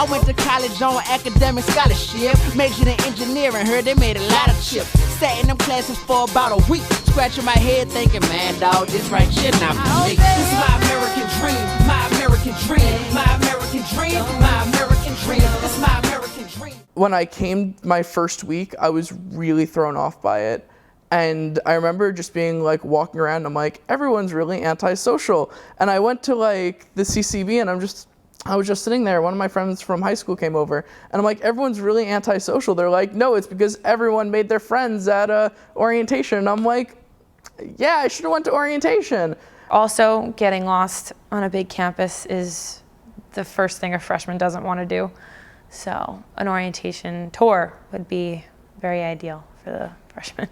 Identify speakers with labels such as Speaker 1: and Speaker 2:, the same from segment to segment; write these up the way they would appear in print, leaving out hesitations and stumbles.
Speaker 1: I went to college on academic scholarship. Majored in engineering, heard they made a lot of chips. Sat in them classes for about a week, scratching my head thinking, man, dawg, this right shit not for me. This is my American dream, my American dream, my American dream, my American dream. This is my American dream.
Speaker 2: When I came my first week, I was really thrown off by it. And I remember just being like walking around, I'm like, everyone's really antisocial. And I went to like the CCB and I was just sitting there. One of my friends from high school came over and I'm like, everyone's really antisocial. They're like, no, it's because everyone made their friends at orientation. And I'm like, yeah, I should have went to orientation.
Speaker 3: Also, getting lost on a big campus is the first thing a freshman doesn't want to do. So an orientation tour would be very ideal for the freshmen.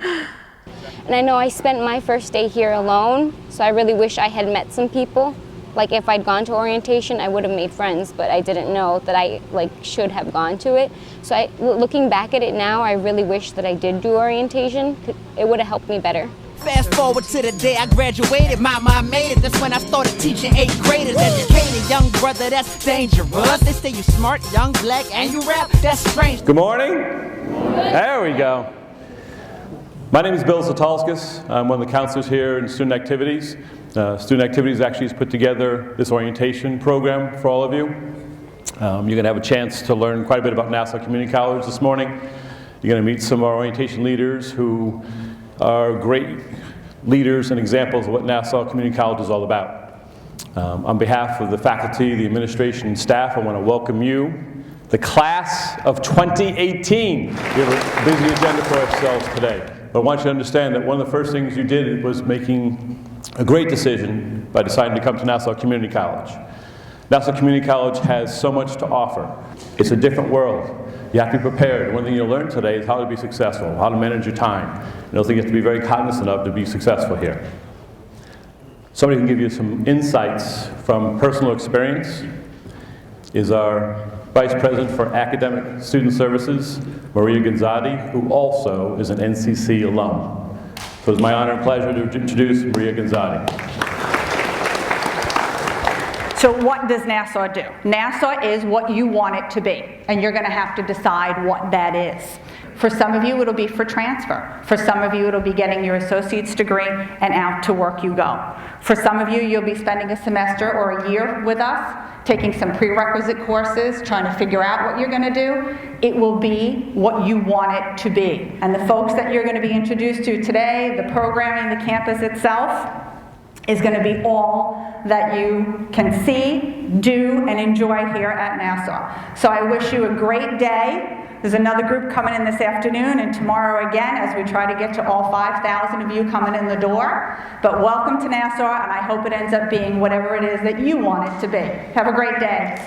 Speaker 4: And I know I spent my first day here alone, so I really wish I had met some people. Like if I'd gone to orientation, I would have made friends, but I didn't know that I should have gone to it. So looking back at it now, I really wish that I did do orientation. It would have helped me better.
Speaker 1: Fast forward to the day I graduated, my mom made it. That's when I started teaching 8th graders. Educated young brother, that's dangerous. They say you smart, young, black, and you rap. That's strange.
Speaker 5: Good morning. There we go. My name is Bill Zatalskis. I'm one of the counselors here in Student Activities. Student Activities actually has put together this orientation program for all of you. You're going to have a chance to learn quite a bit about Nassau Community College this morning. You're going to meet some of our orientation leaders who are great leaders and examples of what Nassau Community College is all about. On behalf of the faculty, the administration, and staff, I want to welcome you, the class of 2018. We have a busy agenda for ourselves today. But I want you to understand that one of the first things you did was making a great decision by deciding to come to Nassau Community College. Nassau Community College has so much to offer. It's a different world. You have to be prepared. One thing you'll learn today is how to be successful, how to manage your time. Another thing you have to be very cognizant of to be successful here. Somebody who can give you some insights from personal experience is our Vice President for Academic Student Services, Maria Gonzatti, who also is an NCC alum. So it's my honor and pleasure to introduce Maria Gonzatti.
Speaker 6: So what does Nassau do? Nassau is what you want it to be, and you're going to have to decide what that is. For some of you, it'll be for transfer. For some of you, it'll be getting your associate's degree and out to work you go. For some of you, you'll be spending a semester or a year with us, taking some prerequisite courses, trying to figure out what you're going to do. It will be what you want it to be. And the folks that you're going to be introduced to today, the programming, the campus itself, is going to be all that you can see, do, and enjoy here at Nassau. So I wish you a great day. There's another group coming in this afternoon and tomorrow again as we try to get to all 5,000 of you coming in the door. But welcome to Nassau, and I hope it ends up being whatever it is that you want it to be. Have a great day.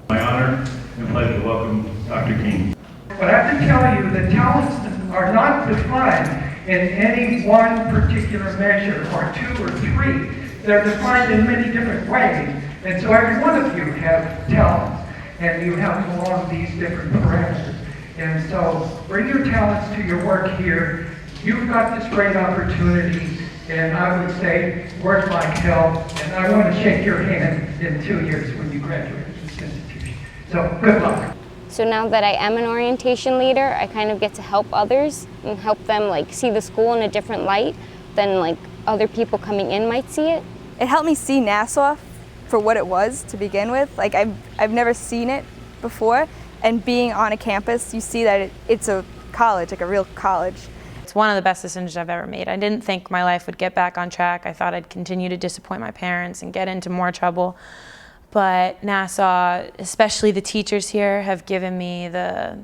Speaker 7: My honor and pleasure to welcome Dr. King. But I have to tell you that talents are not defined in any one particular measure, or two or three. They're defined in many different ways. And so every one of you have talents, and you have them along these different parameters. And so bring your talents to your work here. You've got this great opportunity, and I would say, work like hell, and I want to shake your hand in 2 years when you graduate from this institution. So good luck.
Speaker 4: So now that I am an orientation leader, I kind of get to help others and help them see the school in a different light than other people coming in might see it.
Speaker 8: It helped me see Nassau for what it was to begin with. I've never seen it before, and being on a campus, you see that it's a college, a real college.
Speaker 3: It's one of the best decisions I've ever made. I didn't think my life would get back on track. I thought I'd continue to disappoint my parents and get into more trouble. But Nassau, especially the teachers here, have given me the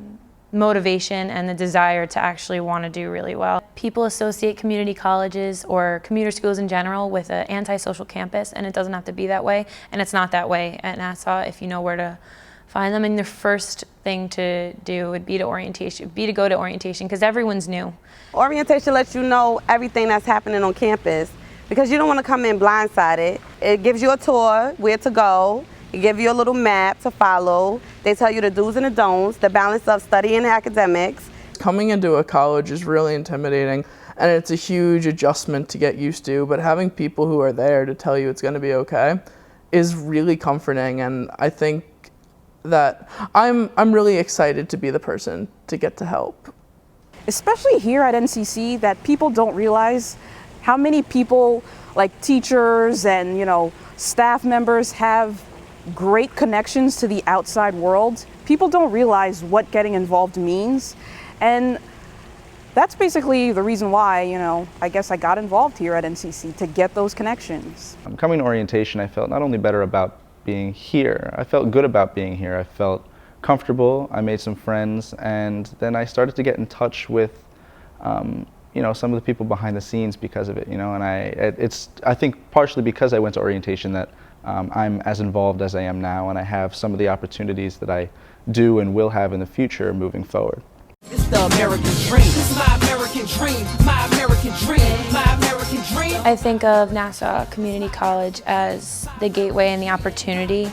Speaker 3: motivation and the desire to actually want to do really well. People associate community colleges or commuter schools in general with an antisocial campus, and it doesn't have to be that way, and it's not that way at Nassau if you know where to find them. And the first thing to do would be to go to orientation, because everyone's new.
Speaker 9: Orientation lets you know everything that's happening on campus, because you don't want to come in blindsided. It gives you a tour, where to go. It gives you a little map to follow. They tell you the do's and the don'ts, the balance of studying and academics.
Speaker 2: Coming into a college is really intimidating, and it's a huge adjustment to get used to, but having people who are there to tell you it's going to be okay is really comforting, and I think that I'm really excited to be the person to get to help.
Speaker 10: Especially here at NCC, that people don't realize how many people, like teachers and staff members, have great connections to the outside world. People don't realize what getting involved means, and that's basically the reason why, I guess I got involved here at NCC, to get those connections.
Speaker 11: Coming to orientation, I felt not only better about being here, I felt good about being here. I felt comfortable, I made some friends, and then I started to get in touch with some of the people behind the scenes because of it, and I think partially because I went to orientation that I'm as involved as I am now, and I have some of the opportunities that I do and will have in the future moving forward.
Speaker 1: It's the American dream. It's my American dream. My American dream. My American dream.
Speaker 3: I think of Nassau Community College as the gateway and the opportunity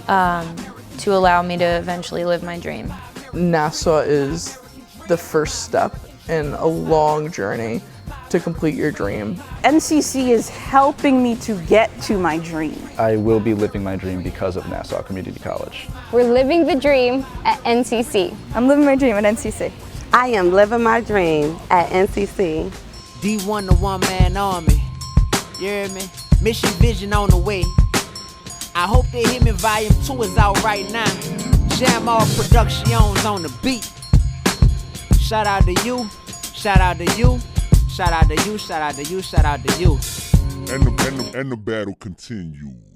Speaker 3: to allow me to eventually live my dream.
Speaker 2: Nassau is the first step in a long journey to complete your dream.
Speaker 10: NCC is helping me to get to my dream.
Speaker 11: I will be living my dream because of Nassau Community College.
Speaker 4: We're living the dream at NCC.
Speaker 8: I'm living my dream at NCC.
Speaker 9: I am living my dream at NCC.
Speaker 1: D1 the one-man army. You hear me? Mission vision on the way. I hope they hear me. Volume 2 is out right now. Jam all productions on the beat. Shout out to you. Shout out to you. Shout out to you, shout out to you, shout out to you.
Speaker 12: And the battle continues.